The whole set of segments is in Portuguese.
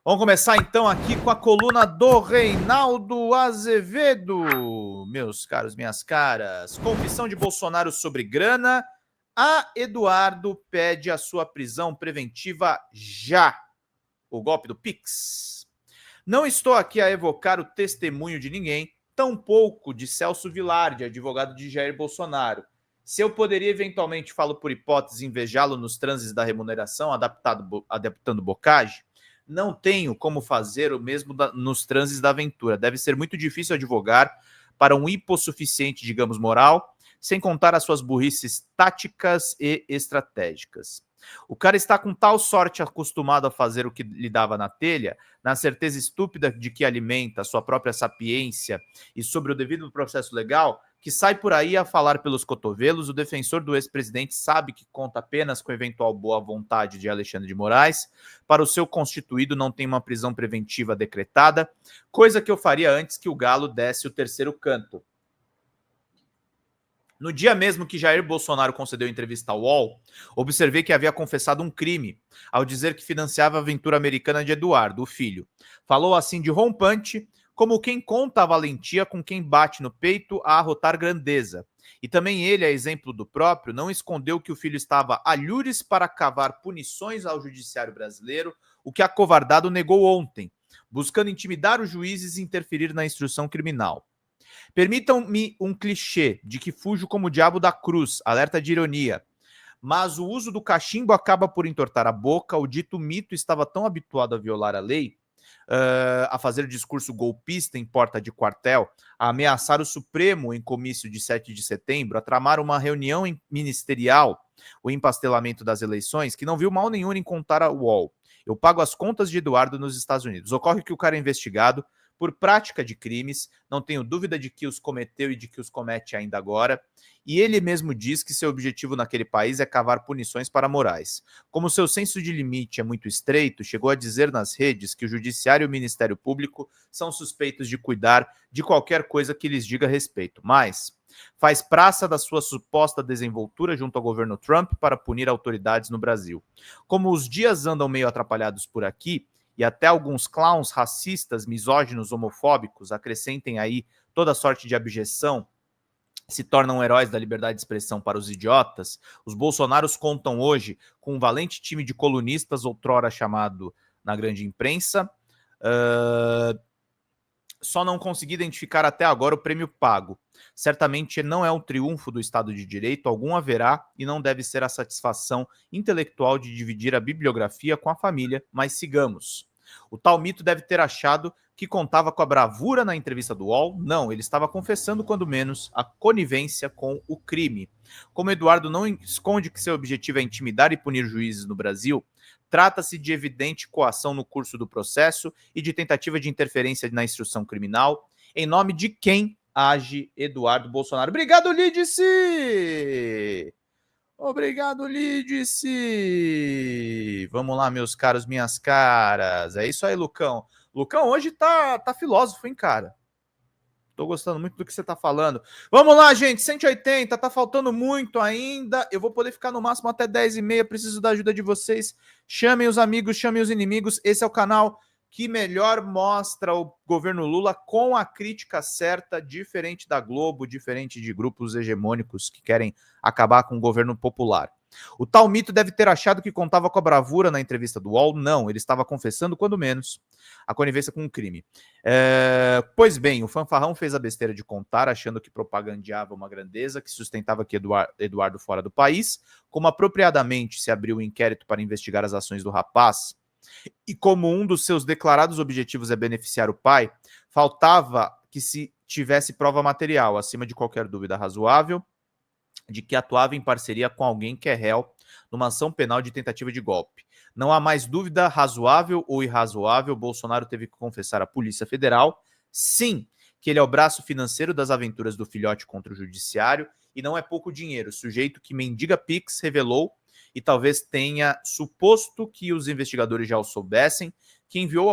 Vamos começar então aqui com a coluna do Reinaldo Azevedo. Meus caros, minhas caras. Confissão de Bolsonaro sobre grana. A Eduardo pede a sua prisão preventiva já. O golpe do Pix. Não estou aqui a evocar o testemunho de ninguém, tampouco de Celso Vilardi, advogado de Jair Bolsonaro. Se eu poderia eventualmente, falo por hipótese, invejá-lo nos transes da remuneração, adaptando bocage, não tenho como fazer o mesmo nos transes da aventura. Deve ser muito difícil advogar para um hipossuficiente, digamos, moral, sem contar as suas burrices táticas e estratégicas. O cara está com tal sorte acostumado a fazer o que lhe dava na telha, na certeza estúpida de que alimenta a sua própria sapiência e sobre o devido processo legal, que sai por aí a falar pelos cotovelos. O defensor do ex-presidente sabe que conta apenas com a eventual boa vontade de Alexandre de Moraes. Para o seu constituído não tem uma prisão preventiva decretada, coisa que eu faria antes que o galo desse o terceiro canto. No dia mesmo que Jair Bolsonaro concedeu entrevista ao UOL, observei que havia confessado um crime ao dizer que financiava a aventura americana de Eduardo, o filho. Falou assim de rompante, como quem conta a valentia com quem bate no peito a arrotar grandeza. E também ele, a exemplo do próprio, não escondeu que o filho estava a lures para cavar punições ao judiciário brasileiro, o que acovardado negou ontem, buscando intimidar os juízes e interferir na instrução criminal. Permitam-me um clichê de que fujo como o diabo da cruz, alerta de ironia. Mas o uso do cachimbo acaba por entortar a boca. O dito mito estava tão habituado a violar a lei, a fazer discurso golpista em porta de quartel, a ameaçar o Supremo em comício de 7 de setembro, a tramar uma reunião ministerial, o empastelamento das eleições, que não viu mal nenhum em contar a UOL. Eu pago as contas de Eduardo nos Estados Unidos. Ocorre que o cara é investigado por prática de crimes, não tenho dúvida de que os cometeu e de que os comete ainda agora, e ele mesmo diz que seu objetivo naquele país é cavar punições para Moraes. Como seu senso de limite é muito estreito, chegou a dizer nas redes que o Judiciário e o Ministério Público são suspeitos de cuidar de qualquer coisa que lhes diga respeito, mas faz praça da sua suposta desenvoltura junto ao governo Trump para punir autoridades no Brasil. Como os dias andam meio atrapalhados por aqui, e até alguns clowns racistas, misóginos, homofóbicos, acrescentem aí toda sorte de abjeção, se tornam heróis da liberdade de expressão para os idiotas, os bolsonaros contam hoje com um valente time de colunistas, outrora chamado na grande imprensa. Só não consegui identificar até agora o prêmio pago. Certamente não é um triunfo do Estado de Direito, algum haverá, e não deve ser a satisfação intelectual de dividir a bibliografia com a família, mas sigamos. O tal mito deve ter achado que contava com a bravura na entrevista do UOL. Não, ele estava confessando, quando menos, a conivência com o crime. Como Eduardo não esconde que seu objetivo é intimidar e punir juízes no Brasil, trata-se de evidente coação no curso do processo e de tentativa de interferência na instrução criminal, em nome de quem age Eduardo Bolsonaro. Obrigado, Lídice! Obrigado, Lídice! Vamos lá, meus caros, minhas caras. É isso aí, Lucão. Lucão hoje tá filósofo, hein, cara? Tô gostando muito do que você tá falando. Vamos lá, gente, 180, tá faltando muito ainda. Eu vou poder ficar no máximo até 10h30, preciso da ajuda de vocês. Chamem os amigos, chamem os inimigos. Esse é o canal que melhor mostra o governo Lula com a crítica certa, diferente da Globo, diferente de grupos hegemônicos que querem acabar com o governo popular. O tal mito deve ter achado que contava com a bravura na entrevista do UOL. Não, ele estava confessando, quando menos, a conivência com o crime. Pois bem, o fanfarrão fez a besteira de contar, achando que propagandeava uma grandeza, que sustentava que Eduardo fora do país. Como apropriadamente se abriu o inquérito para investigar as ações do rapaz, e como um dos seus declarados objetivos é beneficiar o pai, faltava que se tivesse prova material, acima de qualquer dúvida razoável, de que atuava em parceria com alguém que é réu numa ação penal de tentativa de golpe. Não há mais dúvida razoável ou irrazoável, Bolsonaro teve que confessar à Polícia Federal, sim, que ele é o braço financeiro das aventuras do filhote contra o judiciário, e não é pouco dinheiro. O sujeito que mendiga Pix revelou, e talvez tenha suposto que os investigadores já o soubessem, que enviou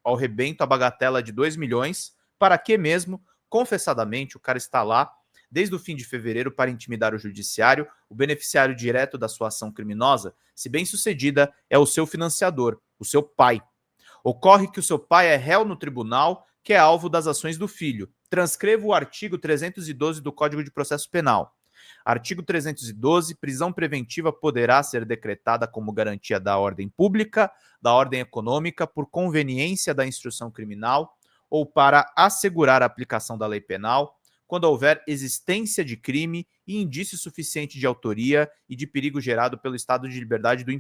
ao rebento a bagatela de 2 milhões, para que mesmo, confessadamente, o cara está lá desde o fim de fevereiro para intimidar o judiciário. O beneficiário direto da sua ação criminosa, se bem sucedida, é o seu financiador, o seu pai. Ocorre que o seu pai é réu no tribunal, que é alvo das ações do filho. Transcreva o artigo 312 do Código de Processo Penal. Artigo 312. Prisão preventiva poderá ser decretada como garantia da ordem pública, da ordem econômica, por conveniência da instrução criminal ou para assegurar a aplicação da lei penal, quando houver existência de crime e indício suficiente de autoria e de perigo gerado pelo estado de liberdade do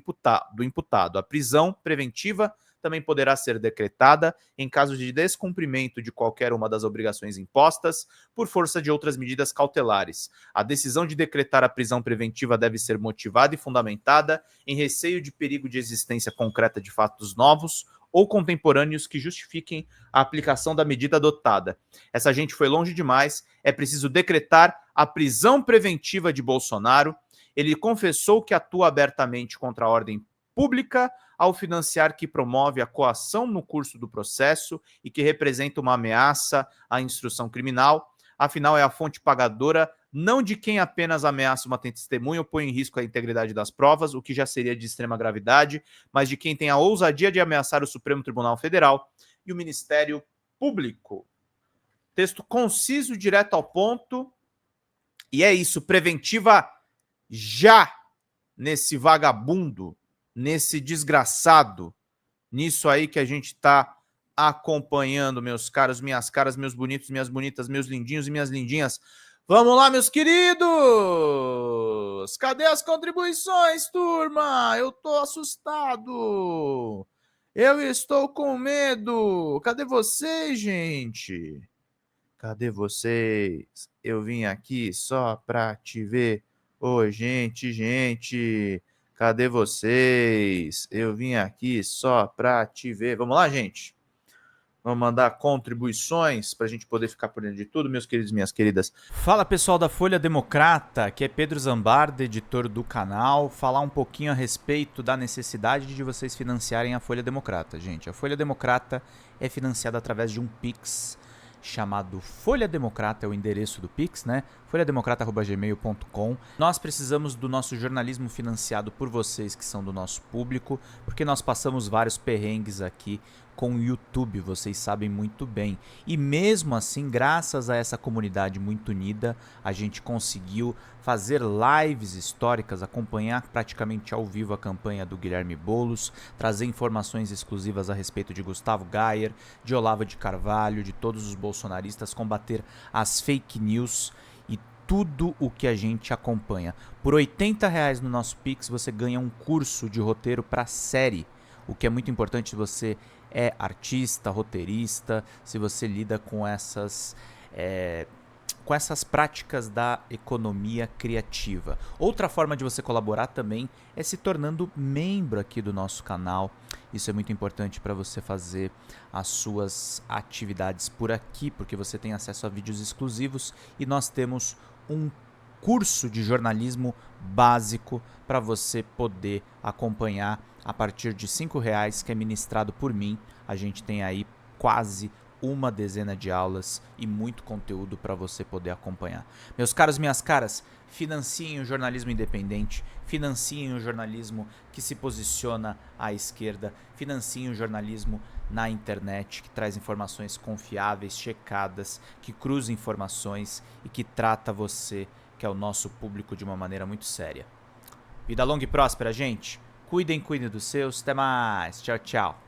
imputado. A prisão preventiva também poderá ser decretada em caso de descumprimento de qualquer uma das obrigações impostas por força de outras medidas cautelares. A decisão de decretar a prisão preventiva deve ser motivada e fundamentada em receio de perigo de existência concreta de fatos novos ou contemporâneos que justifiquem a aplicação da medida adotada. Essa gente foi longe demais, é preciso decretar a prisão preventiva de Bolsonaro. Ele confessou que atua abertamente contra a ordem pública ao financiar que promove a coação no curso do processo e que representa uma ameaça à instrução criminal. Afinal, é a fonte pagadora não de quem apenas ameaça uma testemunha ou põe em risco a integridade das provas, o que já seria de extrema gravidade, mas de quem tem a ousadia de ameaçar o Supremo Tribunal Federal e o Ministério Público. Texto conciso, direto ao ponto. E é isso, preventiva já nesse vagabundo, nesse desgraçado, nisso aí que a gente está acompanhando, meus caros, minhas caras, meus bonitos, minhas bonitas, meus lindinhos e minhas lindinhas. Vamos lá, meus queridos! Cadê as contribuições, turma? Eu tô assustado! Eu estou com medo! Cadê vocês, gente? Cadê vocês? Eu vim aqui só pra te ver. Ô, gente! Cadê vocês? Eu vim aqui só pra te ver. Vamos lá, gente? Vamos mandar contribuições para a gente poder ficar por dentro de tudo, meus queridos e minhas queridas. Fala, pessoal da Folha Democrata, que é Pedro Zambarda, editor do canal. Falar um pouquinho a respeito da necessidade de vocês financiarem a Folha Democrata, gente. A Folha Democrata é financiada através de um Pix chamado Folha Democrata, é o endereço do Pix, né? folhademocrata@gmail.com. Nós precisamos do nosso jornalismo financiado por vocês que são do nosso público, porque nós passamos vários perrengues aqui com o YouTube, vocês sabem muito bem. E mesmo assim, graças a essa comunidade muito unida, a gente conseguiu fazer lives históricas, acompanhar praticamente ao vivo a campanha do Guilherme Boulos, trazer informações exclusivas a respeito de Gustavo Gayer, de Olavo de Carvalho, de todos os bolsonaristas, combater as fake news e tudo o que a gente acompanha. Por R$80 no nosso Pix, você ganha um curso de roteiro para série, o que é muito importante se você é artista, roteirista, se você lida com essas práticas da economia criativa. Outra forma de você colaborar também é se tornando membro aqui do nosso canal. Isso é muito importante para você fazer as suas atividades por aqui, porque você tem acesso a vídeos exclusivos e nós temos um curso de jornalismo básico para você poder acompanhar a partir de R$5, que é ministrado por mim. A gente tem aí quase uma dezena de aulas e muito conteúdo para você poder acompanhar. Meus caros, minhas caras, financiem o jornalismo independente, financiem o jornalismo que se posiciona à esquerda, financiem o jornalismo na internet, que traz informações confiáveis, checadas, que cruza informações e que trata você, que é o nosso público, de uma maneira muito séria. Vida longa e próspera, gente. Cuidem dos seus. Até mais. Tchau, tchau.